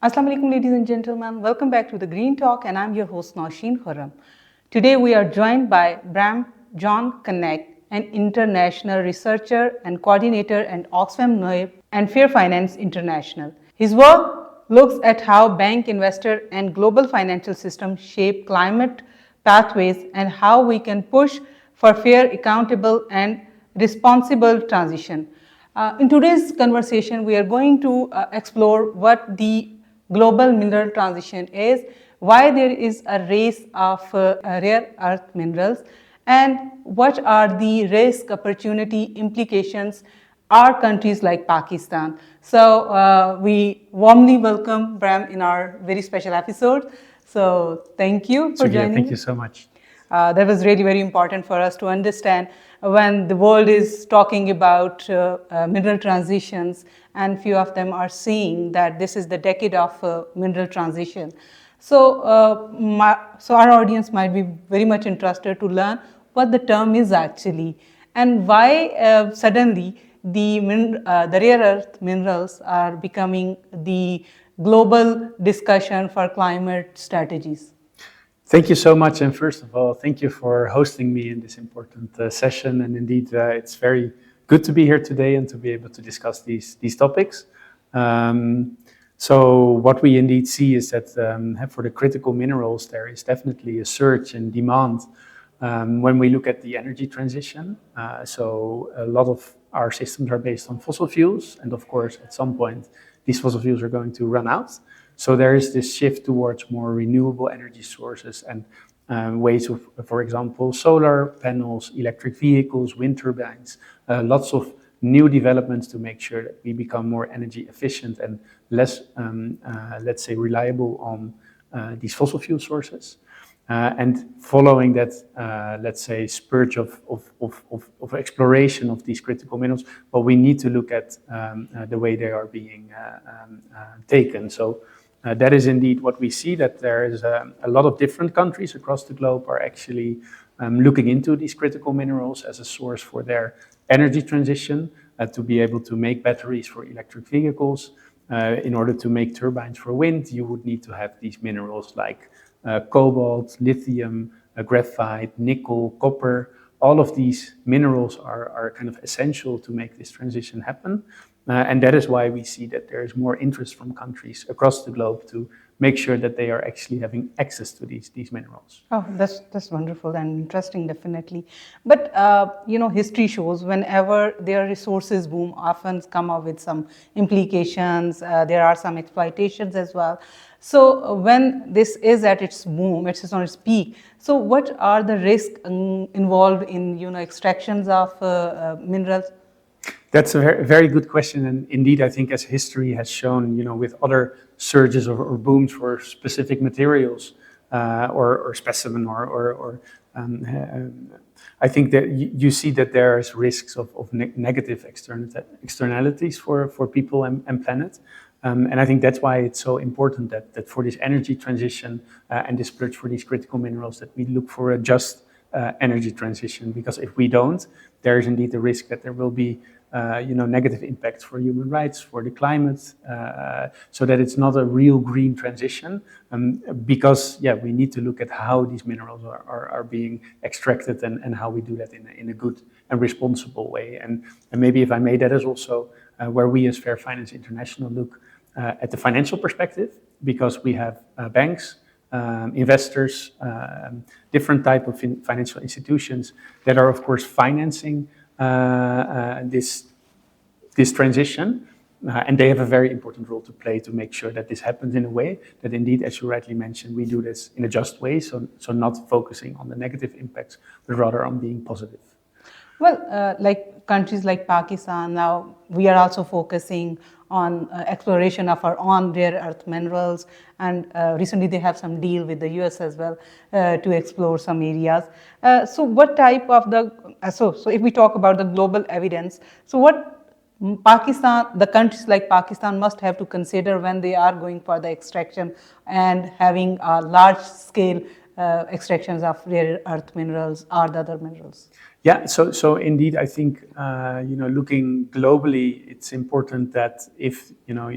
Assalamu alaikum, ladies and gentlemen. Welcome back to the Green Talk, and I'm your host, Nowsheen Khurram. Today, we are joined by Bram Joanknecht, an international researcher and coordinator at Oxfam Noeb and Fair Finance International. His work looks at how bank, investor, and global financial systems shape climate pathways and how we can push for fair, accountable, and responsible transition. In today's conversation, we are going to explore what the global mineral transition is, why there is a race of rare earth minerals, and what are the risk opportunity implications are countries like Pakistan. So we warmly welcome Bram in our very special episode. So thank you for joining. Thank you so much. That was really very important for us to understand when the world is talking about mineral transitions, and few of them are saying that this is the decade of mineral transition. So, so our audience might be very much interested to learn what the term is actually and why suddenly the rare earth minerals are becoming the global discussion for climate strategies. Thank you so much. And first of all, thank you for hosting me in this important session. And indeed, it's very good to be here today and to be able to discuss these topics. So what we indeed see is that for the critical minerals, there is definitely a surge in demand when we look at the energy transition. So a lot of our systems are based on fossil fuels. And of course, at some point, these fossil fuels are going to run out. So there is this shift towards more renewable energy sources and ways of, for example, solar panels, electric vehicles, wind turbines, lots of new developments to make sure that we become more energy efficient and less, let's say, reliable on these fossil fuel sources. And following that, let's say, spurge of exploration of these critical minerals, but we need to look at the way they are being taken. So that is indeed what we see, that there is a lot of different countries across the globe are actually looking into these critical minerals as a source for their energy transition, to be able to make batteries for electric vehicles. In order to make turbines for wind, you would need to have these minerals like cobalt, lithium, graphite, nickel, copper. All of these minerals are kind of essential to make this transition happen. And that is why we see that there is more interest from countries across the globe to make sure that they are actually having access to these minerals. Oh, that's wonderful and interesting, definitely. But history shows whenever their resources boom, often come up with some implications. There are some exploitations as well. So when this is at its boom, it's on its peak. So what are the risks involved in extractions of minerals? That's a very, very good question, and indeed, I think as history has shown, with other surges or booms for specific materials or specimen, I think that you see that there is risks of negative externalities for people and planet. And I think that's why it's so important that for this energy transition and this search for these critical minerals, that we look for a just energy transition. Because if we don't, there is indeed a risk that there will be negative impacts for human rights, for the climate, so that it's not a real green transition. Because we need to look at how these minerals are being extracted and how we do that in a good and responsible way. And maybe if I may, that is also where we as Fair Finance International look at the financial perspective, because we have banks, investors, different type of financial institutions that are, of course, financing this transition, and they have a very important role to play to make sure that this happens in a way that, indeed, as you rightly mentioned, we do this in a just way, so not focusing on the negative impacts, but rather on being positive. Well, like countries like Pakistan, now we are also focusing on exploration of our own rare earth minerals, and recently they have some deal with the US as well to explore some areas. So what type of so if we talk about the global evidence, so what the countries like Pakistan must have to consider when they are going for the extraction and having large scale extractions of rare earth minerals or the other minerals? Yeah, so indeed, I think looking globally, it's important that if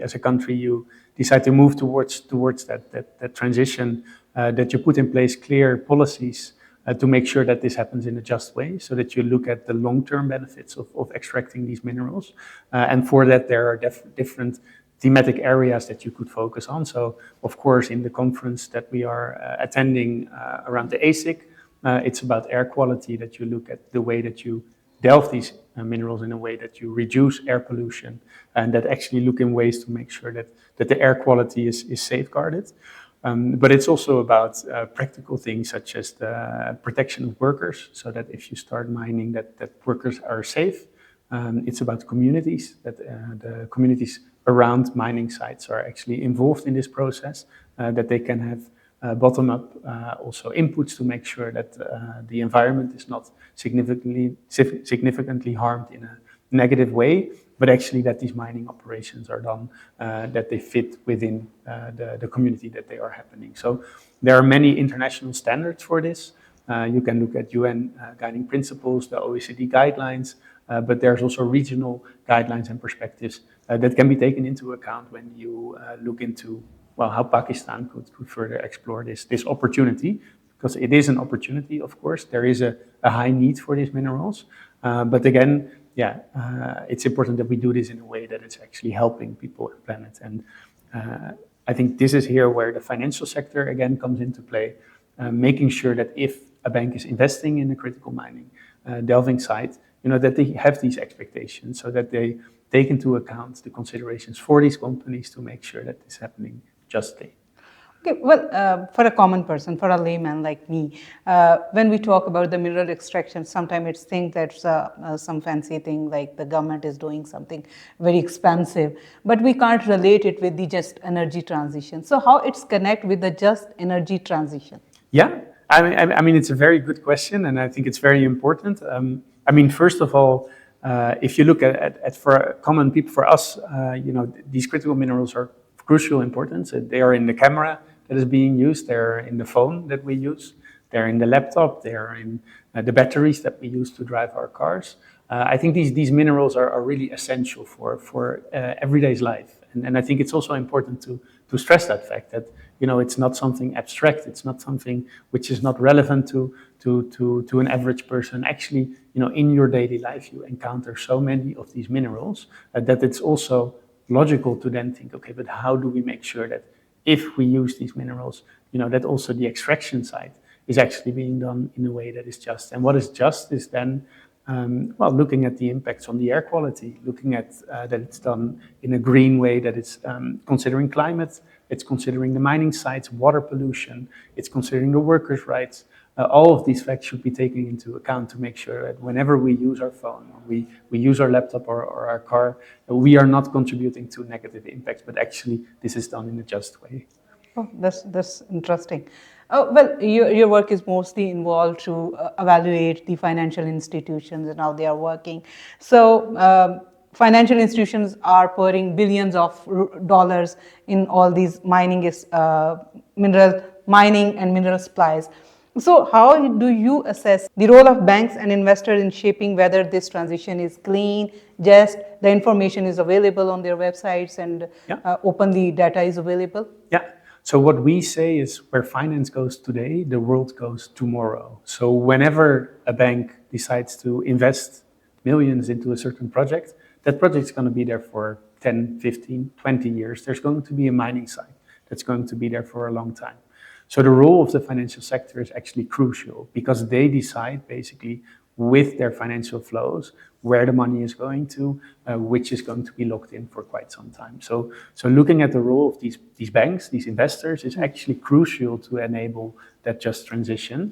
as a country you decide to move towards that transition, that you put in place clear policies to make sure that this happens in a just way, so that you look at the long-term benefits of extracting these minerals. And for that, there are different thematic areas that you could focus on. So, of course, in the conference that we are attending around the ASIC, it's about air quality, that you look at the way that you delve these minerals in a way that you reduce air pollution, and that actually look in ways to make sure that the air quality is safeguarded. But it's also about practical things such as the protection of workers, so that if you start mining, that workers are safe. It's about communities, that the communities around mining sites are actually involved in this process, that they can have bottom-up also inputs to make sure that the environment is not significantly harmed in a negative way, but actually that these mining operations are done, that they fit within the community that they are happening. So there are many international standards for this. You can look at UN guiding principles, the OECD guidelines, but there's also regional guidelines and perspectives that can be taken into account when you look into, well, how Pakistan could further explore this opportunity, because it is an opportunity, of course. There is a high need for these minerals, but again, it's important that we do this in a way that it's actually helping people and planet. And I think this is here where the financial sector again comes into play, making sure that if a bank is investing in a critical mining delving site, that they have these expectations, so that they take into account the considerations for these companies to make sure that this is happening justly. Okay, well, for a common person, for a layman like me, when we talk about the mineral extraction, sometimes it's think that's some fancy thing, like the government is doing something very expensive, but we can't relate it with the just energy transition. So how it's connect with the just energy transition? Yeah, I mean, it's a very good question, and I think it's very important. I mean, first of all, if you look at for common people, for us, these critical minerals are of crucial importance. They are in the camera that is being used, they're in the phone that we use, they're in the laptop, they're in the batteries that we use to drive our cars. I think these minerals are really essential for everyday's life. And I think it's also important to stress that fact, that it's not something abstract, it's not something which is not relevant to an average person. Actually, in your daily life, you encounter so many of these minerals that it's also logical to then think, okay, but how do we make sure that if we use these minerals, that also the extraction side is actually being done in a way that is just. And what is just is then, looking at the impacts on the air quality, looking at that it's done in a green way, that it's considering climate, it's considering the mining sites, water pollution, it's considering the workers' rights. All of these facts should be taken into account to make sure that whenever we use our phone, or we use our laptop or our car, we are not contributing to negative impacts, but actually this is done in a just way. Oh, that's interesting. Well, your work is mostly involved to evaluate the financial institutions and how they are working. So financial institutions are pouring billions of dollars in all these mineral mining and mineral supplies. So how do you assess the role of banks and investors in shaping whether this transition is clean, just, the information is available on their websites, and openly data is available? Yeah. So what we say is, where finance goes today, the world goes tomorrow. So whenever a bank decides to invest millions into a certain project, that project is going to be there for 10, 15, 20 years. There's going to be a mining site that's going to be there for a long time. So the role of the financial sector is actually crucial, because they decide basically with their financial flows where the money is going to, which is going to be locked in for quite some time. So looking at the role of these banks, these investors, is actually crucial to enable that just transition,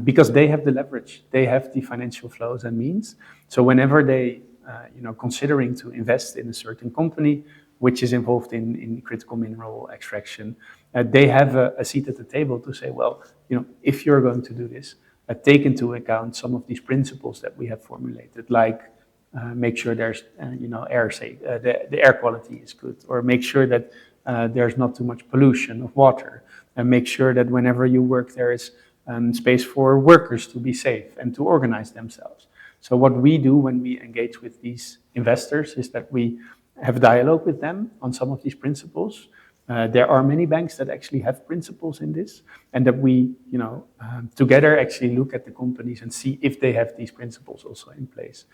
because they have the leverage, they have the financial flows and means. So whenever they, considering to invest in a certain company which is involved in critical mineral extraction, they have a seat at the table to say, well, if you're going to do this, take into account some of these principles that we have formulated, like make sure there's, air safe, the air quality is good, or make sure that there's not too much pollution of water, and make sure that whenever you work there is space for workers to be safe and to organize themselves. So what we do when we engage with these investors is that we have dialogue with them on some of these principles. There are many banks that actually have principles in this, and that we, together actually look at the companies and see if they have these principles also in place.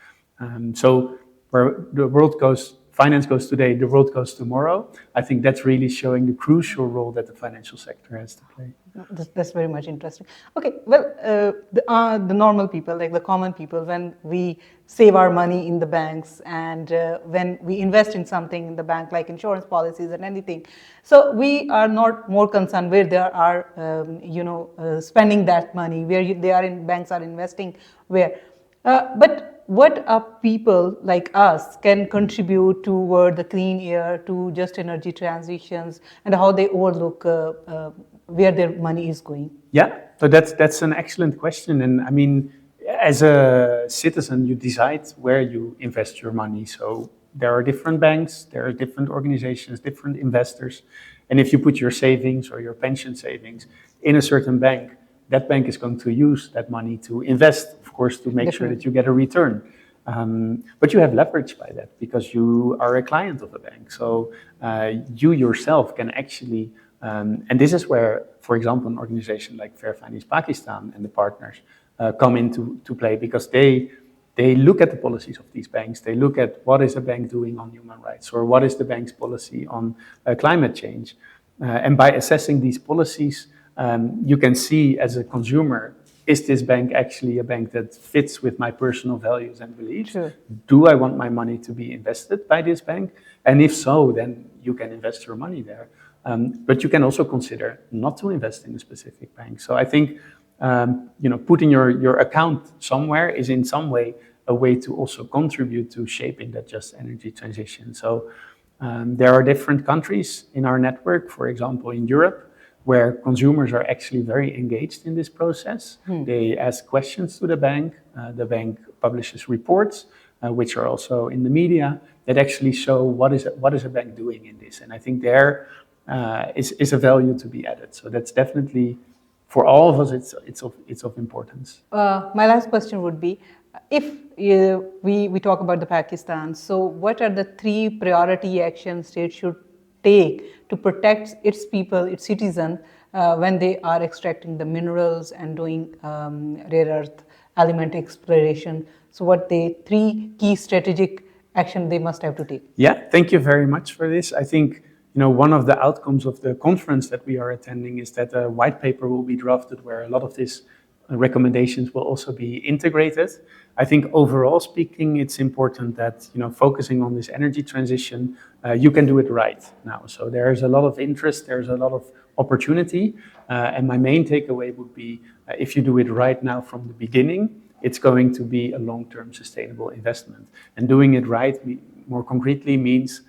So where the world goes, finance goes today, the world goes tomorrow. I think that's really showing the crucial role that the financial sector has to play. That's very much interesting. Okay, well, the normal people, like the common people, when we save our money in the banks and when we invest in something in the bank, like insurance policies and anything, so we are not more concerned where they are, spending that money, where they are in banks are investing, where. But what are people like us can contribute toward the clean air, to just energy transitions, and how they overlook where their money is going? Yeah, so that's an excellent question. And I mean, as a citizen, you decide where you invest your money. So there are different banks, there are different organizations, different investors. And if you put your savings or your pension savings in a certain bank, that bank is going to use that money to invest, of course, to make sure that you get a return. But you have leverage by that because you are a client of a bank. So you yourself can actually, and this is where, for example, an organization like Fair Finance Pakistan and the partners come into play, because they look at the policies of these banks. They look at what is a bank doing on human rights, or what is the bank's policy on climate change. And by assessing these policies, you can see as a consumer, is this bank actually a bank that fits with my personal values and beliefs? Sure. Do I want my money to be invested by this bank? And if so, then you can invest your money there. But you can also consider not to invest in a specific bank. So I think putting your account somewhere is in some way a way to also contribute to shaping that just energy transition. So there are different countries in our network, for example, in Europe, where consumers are actually very engaged in this process. They ask questions to the bank. The bank publishes reports, which are also in the media, that actually show what is a bank doing in this. And I think there is a value to be added. So that's definitely, for all of us, it's of importance. My last question would be, if we talk about the Pakistan, so what are the 3 priority actions states should take to protect its people, its citizens, when they are extracting the minerals and doing rare earth element exploration? So what the 3 key strategic action they must have to take? Yeah, thank you very much for this. I think one of the outcomes of the conference that we are attending is that a white paper will be drafted where a lot of these recommendations will also be integrated. I think overall speaking, it's important that, focusing on this energy transition, you can do it right now. So there's a lot of interest, there's a lot of opportunity. And my main takeaway would be, if you do it right now from the beginning, it's going to be a long-term sustainable investment. And doing it right, more concretely, means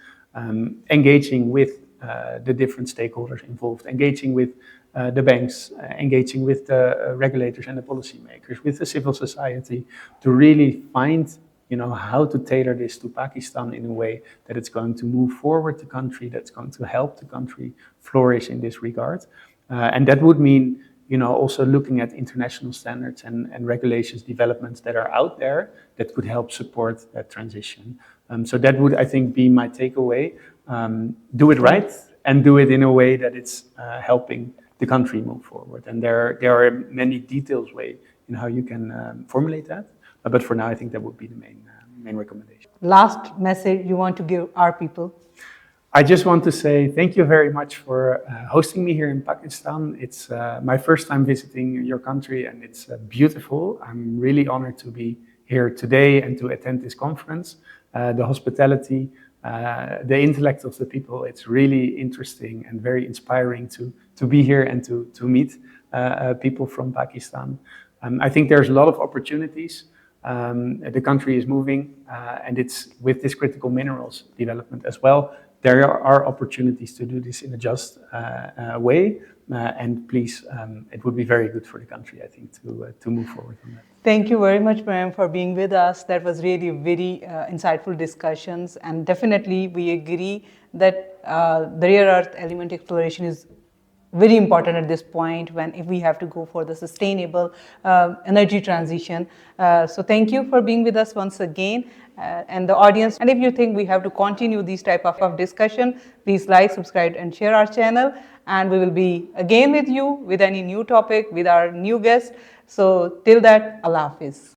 engaging with the different stakeholders involved, engaging with the banks, engaging with the regulators and the policymakers, with the civil society, to really find, how to tailor this to Pakistan in a way that it's going to move forward the country, that's going to help the country flourish in this regard. And that would mean, also looking at international standards and regulations developments that are out there that could help support that transition. So that would, I think, be my takeaway. Do it right and do it in a way that it's helping the country move forward. And there are many details way in how you can formulate that. But for now, I think that would be the main recommendation. Last message you want to give our people? I just want to say thank you very much for hosting me here in Pakistan. It's my first time visiting your country, and it's beautiful. I'm really honored to be here today and to attend this conference. The hospitality, the intellect of the people, it's really interesting and very inspiring to be here and to meet people from Pakistan. I think there's a lot of opportunities. The country is moving, and it's with this critical minerals development as well. There are opportunities to do this in a just way, and please, it would be very good for the country, I think, to move forward on that. Thank you very much, Bram, for being with us. That was really very insightful discussions, and definitely we agree that the rare earth element exploration is very important at this point when if we have to go for the sustainable energy transition. So thank you for being with us once again, and the audience. And if you think we have to continue these type of discussion, please like, subscribe, and share our channel. And we will be again with you with any new topic with our new guest. So till that, Allah Hafiz.